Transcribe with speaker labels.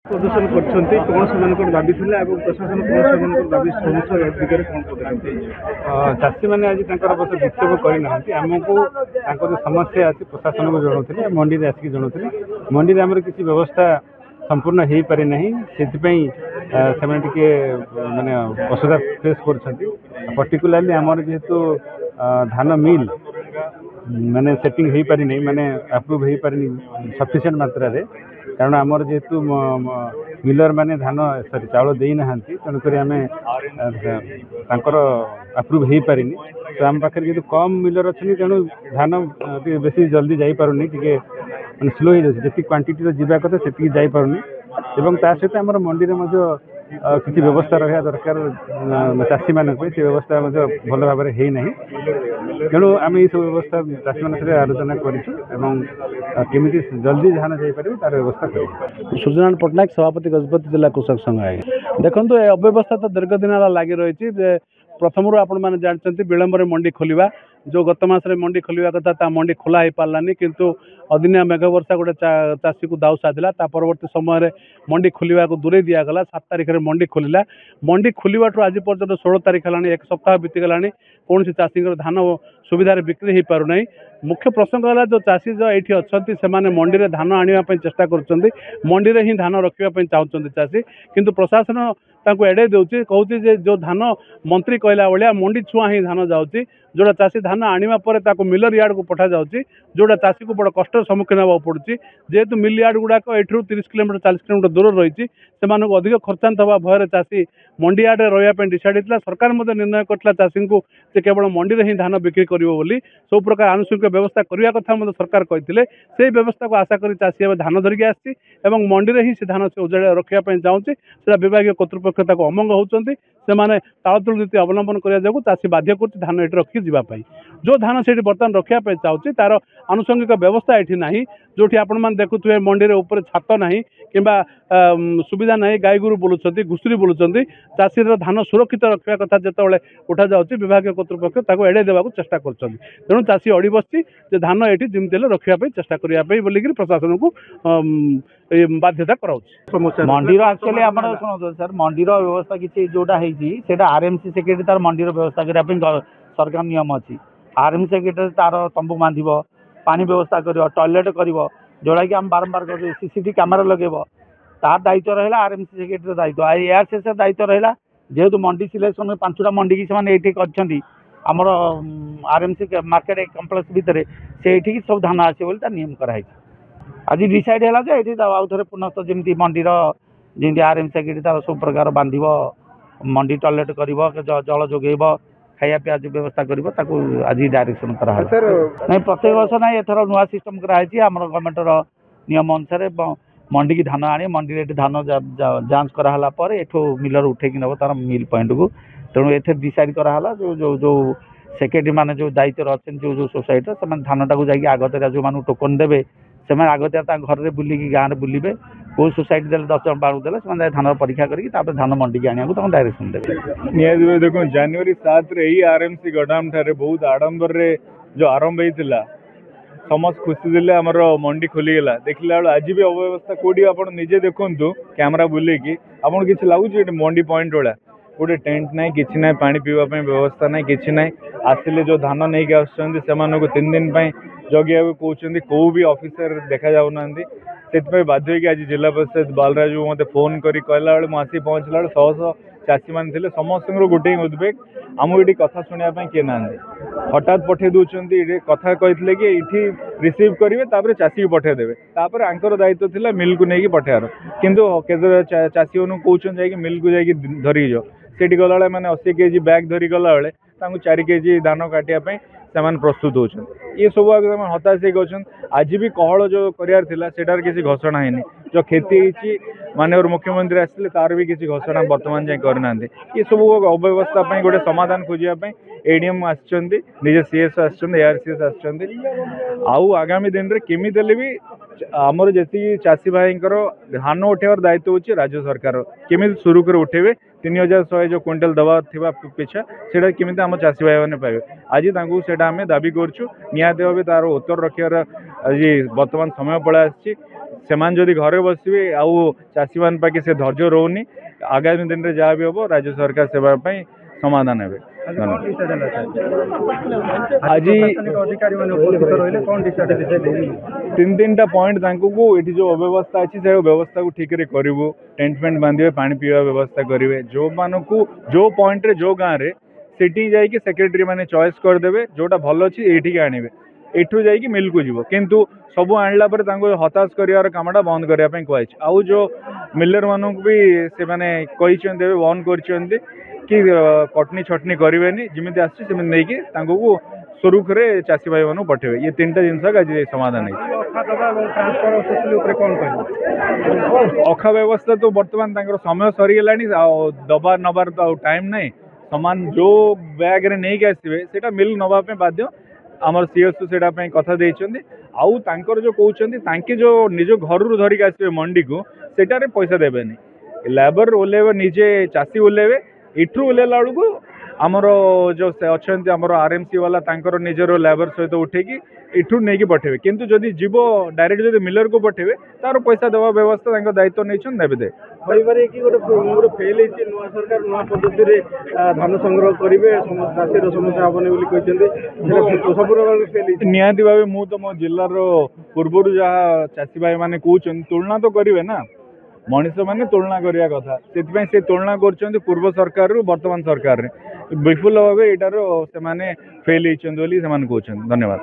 Speaker 1: प्रदर्शन करछन्ती कोन सेमानकर दाबी थिला एवं प्रशासन कोन सेमानकर दाबी समस्या दिगरे कोन पदक्षेप चाषी माने आज तांकर बस विक्षोभ करि नांती हमको तांकर समस्या अछि प्रशासन को जणौथिले मंडी रे आसी जणौथिले मंडी रे हमर किछि व्यवस्था संपूर्ण हो पारे नहीं से माने असुविधा फेस कर पर्टिकुलाली आमर जेहेतु धान मिल माने सेटिंग हो पारि नहीं माने अप्रूव हो पारि सफिशिएंट मात्रा रे कारण आमर जेहेतु मिलर माने धान सॉरी चाउल दे ना तेणुक आम अप्रूव हो पारि तो आम पाखे जेहतु कम मिलर अच्छी तेणु धान बेसी जल्दी जापारुनी टे मैं स्लो हो जाए जी क्वांटिटी जावा कथा से जापारुनी एवं ता सहित आम मंडी में किसी व्यवस्था रहा दरकार चाषी मान से व्यवस्था भल भाव में है ना तेणु आम ये सब व्यवस्था चाषी मान आलोचना करमी जल्दी धान जापर तार व्यवस्था कर
Speaker 2: सूर्यनारायण पट्टनायक सभापति गजपति जिला कृषक संघ देखो अव्यवस्था तो दीर्घ दिन लगी रही प्रथम आपण मैंने जानते विलंब मंडी खोलिया जो गत मसरे मंडी खोलिया कथा ता मंडी खोला हो पारानी किंतु अदिनिया मेघ वर्षा गोटे चाषी को दाऊ साधिला परवर्ती समय मंडी खोलिया को दूरे दिगला 7 तारिख में मंडी खोलिला मंडी खोलिया आज पर्यटन 16 तारिख है एक सप्ताह बीतीगला कौन चाषी धान सुविधार बिक्री हो पार ना मुख्य प्रसंग है जो चाषी जो ये अच्छा से मंडी में धान आने चेष्टा कर मंडी में ही धान रखापी चाहते चाषी किंतु प्रशासन एड़े दूसरी कहूँ जो धान मंत्री कहला भाया मंडी छुआ ही धान जाऊँगी जोड़ा चाषी धान आने पर मिलर यार्ड को पठा जाऊँगी जोड़ा चाषी को बड़ कष्ट सम्मुखीन होगा पड़ुଛି जेहेतु मिल यार्ड गुड़ाक एठू 30 किलोमीटर 40 किलोमीटर दूर रही से अधिक खर्चांत हवा भय चाषी मंडी यार्ड रहा डिसाइड होता सरकार निर्णय करता चाषी को केवल मंडी में ही धान बिक्री कर सब प्रकार आनुषंगिक व्यवस्था करने कथा सरकार कहते से व्यवस्था को आशा कर चाषी धान धरिकी आसी मंडी में ही से धान से उजाड़ रखापी चाहूँगी से विभाग कर्तृपक्ष अमंग होती से तालतुल नीति अवलंबन करने जो चाषी बाध्य कर धान ये रखी जावाई जो धान से बर्तमान रखापी चाहूँगी तार आनुषंगिक व्यवस्था ये ना जो आपण मैंने देखुए मंडी ऊपर छात ना कि सुविधा ना गाई गोरु बुलूँ घुषुरी बुलूँ चाषी धान सुरक्षित रखा कथा जिते उठा जाऊँगी विभाग कर्तृपक्ष एड़े देवा चेष्टा कर तेणु चाषी अड़ी बसी धान ये जमी रखापी चेष्टा करने बोलिक प्रशासन को बाध्यता कराऊँ
Speaker 3: मंडीर एक्चुअली आम शुणु सर मंडीर व्यवस्था किसी जोटा है आरएमसी सेक्रेटरी तार मंडीर व्यवस्था करने सरकार नियम अच्छी आरएमसी सेक्रेटरी तार तंबू बांध पानी व्यवस्था कर टॉयलेट कर जोड़ा कि आम बारंबार कर सीसीटीवी कैमेरा लगे तार दायित्व रहा आरएमसी सेक्रेटरी दायित्व एआरसीएस दायित्व रहा जेहेतु मंडी सिलेक्शन 5टा मंडी की से आमर आरएमसी मार्केट कम्प्लेक्स भितर से ये सब धान आसो नियम कराई आज डिसाइड है ये आउ थे पुनः जमी मंडीर जमी आरएमसी सेक्रेटरी तार सब प्रकार बांध मंडी टॉयलेट कर जल जोगेब खाया पिया व्यवस्था कर आज डायरेक्शन करा नहीं प्रत्येक वर्ष ना एथर नुआ सिस्टम कराई आम गवर्नमेंटर नियम अनुसार मंडी की धान आने मंडी धान जांच कराला एठू मिलर उठे नब तार मिल पॉइंट को तेणु ए डिसाइड कराला जो जो जो सेक्रेटरी मैंने जो दायित्व अच्छे जो जो सोसाइटी से धान टाक जा आगतरा जो मानू टोकन देवे से आगतरा घर में बुलिकी गाँव में बुलवे कौ सोसाइटी दे 10 जन बाड़ू देले से धान परीक्षा करके धान मंडी की आने को डायरेक्शन देवे
Speaker 1: देखो जनवरी 7 ही आरएमसी गोदाम ठारे बहुत आडंबर रे जो आरंभ होता समस्त खुशी दिले आमर मंडी खोलीगला देखला आज भी अव्यवस्था कौटी आप निजे देखु कैमेरा बुलेकी आपन किसी लगुच मंडी पॉइंट वाला गोटे टेंट ना कि ना पानी पीवाई व्यवस्था ना कि ना आसिले जो धान नहीं आसुँच 3 दिन जगिया कहते कौ भी ऑफिसर देखा जाऊना से बाध्य आज जिला परिषद बालराजू मत फोन कर कहला बेले मुझे पहुँचला 100 चाषी मैंने थे समस्त गोटे उद्वेग आमको ये कथा शुणापी किए ना हठात पठे दूसरी ये कथा कहते कि ये रिसीव करेंगे चाषी को पठेदेवे तापर आंकर दायित्व थिला मिल को लेकिन पठार किंतु चाषी मान कहते मिल को जाकि धरिक जाओ से गला मैंने 80 केजी बैग धरी गला बेले 4 केजी धान काटापी से प्रस्तुत होती ये सब हताश होकर आज भी कहल जो करार किसी घोषणा है जो क्षति होती माननीय मुख्यमंत्री आसते तार भी किसी घोषणा बर्तमान जाए करना ये सब अव्यवस्था गोटे समाधान खोजापी एडीएम आजे सीएस आरसीएस आउ आगामी दिन में केमी भी आमर जी चाषी भाई धान उठेबार दायित्व होची राज्य सरकार केमी शुरू कर उठेबे 3100 जो क्विंटल दवा थिबा पिछा सेटा केमिति आम चाषी भाई मैंने पाइबे आज तांकु सेटा आमे दाबी करछु निहाती भाबे तार उत्तर रखियार आज वर्तमान समय पड़ा आछि ସେମାନେ ଯଦି ଘରେ ବସିବେ ଆଉ ଚାଷୀମାନଙ୍କ ପାଖେ ସେ ଧୈର୍ଯ୍ୟ ରହୁନି। ଆଗାମୀ ଦିନରେ ଯାହା ବି ହେବ ରାଜ୍ୟ ସରକାର ସେବା ପାଇଁ ସମାଧାନ ହେବେ। ଆଜି ତିନିଟା ପଏଣ୍ଟ ତାଙ୍କୁ ଏଠି ଯେଉଁ ଅବ୍ୟବସ୍ଥା ଅଛି ସେ ବ୍ୟବସ୍ଥାକୁ ଠିକରେ କରିବୁ। ଟେଣ୍ଟ ଫେଣ୍ଟ ବାନ୍ଧିବେ, ପାଣି ପିଇବା ବ୍ୟବସ୍ଥା କରିବେ। ଯେଉଁମାନଙ୍କୁ ଯେଉଁ ପଏଣ୍ଟରେ ଯେଉଁ ଗାଁରେ ସେଠି ଯାଇକି ସେକ୍ରେଟାରୀ ମାନେ ଚଏସ୍ କରିଦେବେ ଯେଉଁଟା ଭଲ ଅଛି ଏଇଠିକି ଆଣିବେ। ଏଠୁ ଯାଇକି ମିଲ୍କୁ ଯିବ, କିନ୍ତୁ ସବୁ ଆଣିଲା ପରେ ତାଙ୍କୁ ହତାଶ କରିବାର କାମଟା ବନ୍ଦ କରିବା ପାଇଁ କୁହାଯାଇଛି। ଆଉ ଯେଉଁ ମିଲର ମାନଙ୍କୁ ବି ସେମାନେ କହିଛନ୍ତି, ଏବେ ବନ୍ଦ କରିଛନ୍ତି କି କଟନୀ ଛଟନୀ କରିବେନି, ଯେମିତି ଆସୁଛି ସେମିତି ନେଇକି ତାଙ୍କୁ ସୁରୁଖୁରୁରେ ଚାଷୀ ଭାଇମାନଙ୍କୁ ପଠେଇବେ। ଇଏ ତିନିଟା ଜିନିଷ ଆଜି ସମାଧାନ ହେଇଛି। ଅଖା ବ୍ୟବସ୍ଥା ତ ବର୍ତ୍ତମାନ ତାଙ୍କର ସମୟ ସରିଗଲାଣି, ଆଉ ଦବା ନେବାର ତ ଆଉ ଟାଇମ୍ ନାହିଁ। ସମାନ ଯେଉଁ ବ୍ୟାଗ୍ରେ ନେଇକି ଆସିବେ ସେଇଟା ମିଲ୍ ନେବା ପାଇଁ ବାଧ୍ୟ। ଆମର ସିଏସ୍ଓ ସେଇଟା ପାଇଁ କଥା ଦେଇଛନ୍ତି। ଆଉ ତାଙ୍କର ଯେଉଁ କହୁଛନ୍ତି ତାଙ୍କେ ଯେଉଁ ନିଜ ଘରରୁ ଧରିକି ଆସିବେ ମଣ୍ଡିକୁ, ସେଟାରେ ପଇସା ଦେବେନି। ଲେବର ଓହ୍ଲେଇବେ, ନିଜେ ଚାଷୀ ଓହ୍ଲେଇବେ। ଏଠୁ ଓହ୍ଲେଇଲା ବେଳକୁ ଆମର ଯେଉଁ ଅଛନ୍ତି ଆମର RMC ବାଲା ତାଙ୍କର ନିଜର ଲେବର ସହିତ ଉଠେଇକି ଏଠୁ ନେଇକି ପଠେଇବେ। କିନ୍ତୁ ଯଦି ଯିବ ଡାଇରେକ୍ଟ ଯଦି ମିଲରକୁ ପଠେଇବେ ତାର ପଇସା ଦେବା ବ୍ୟବସ୍ଥା ତାଙ୍କ ଦାୟିତ୍ୱ ନେଇଛନ୍ତି, ନେବେ ଦେ।
Speaker 2: କହିପାରେ କି ଗୋଟେ ଫେଲ୍ ହେଇଛି, ନୂଆ ସରକାର ନୂଆ ପଦ୍ଧତିରେ ଧାନ ସଂଗ୍ରହ କରିବେ, ଚାଷୀର ସମସ୍ୟା ହେବନି ବୋଲି କହିଛନ୍ତି। ସବୁର ଫେଲ୍ ହେଇଛି।
Speaker 1: ନିହାତି ଭାବେ ମୁଁ ତ ମୋ ଜିଲ୍ଲାର ପୂର୍ବରୁ ଯାହା ଚାଷୀ ଭାଇମାନେ କହୁଛନ୍ତି ତୁଳନା ତ କରିବେ ନା, ମଣିଷ ମାନେ ତୁଳନା କରିବା କଥା। ସେଥିପାଇଁ ସେ ତୁଳନା କରୁଛନ୍ତି ପୂର୍ବ ସରକାରରୁ ବର୍ତ୍ତମାନ ସରକାରରେ। ବିପୁଲ ଭାବେ ଏଇଟାର ସେମାନେ ଫେଲ୍ ହେଇଛନ୍ତି ବୋଲି ସେମାନେ କହୁଛନ୍ତି। ଧନ୍ୟବାଦ।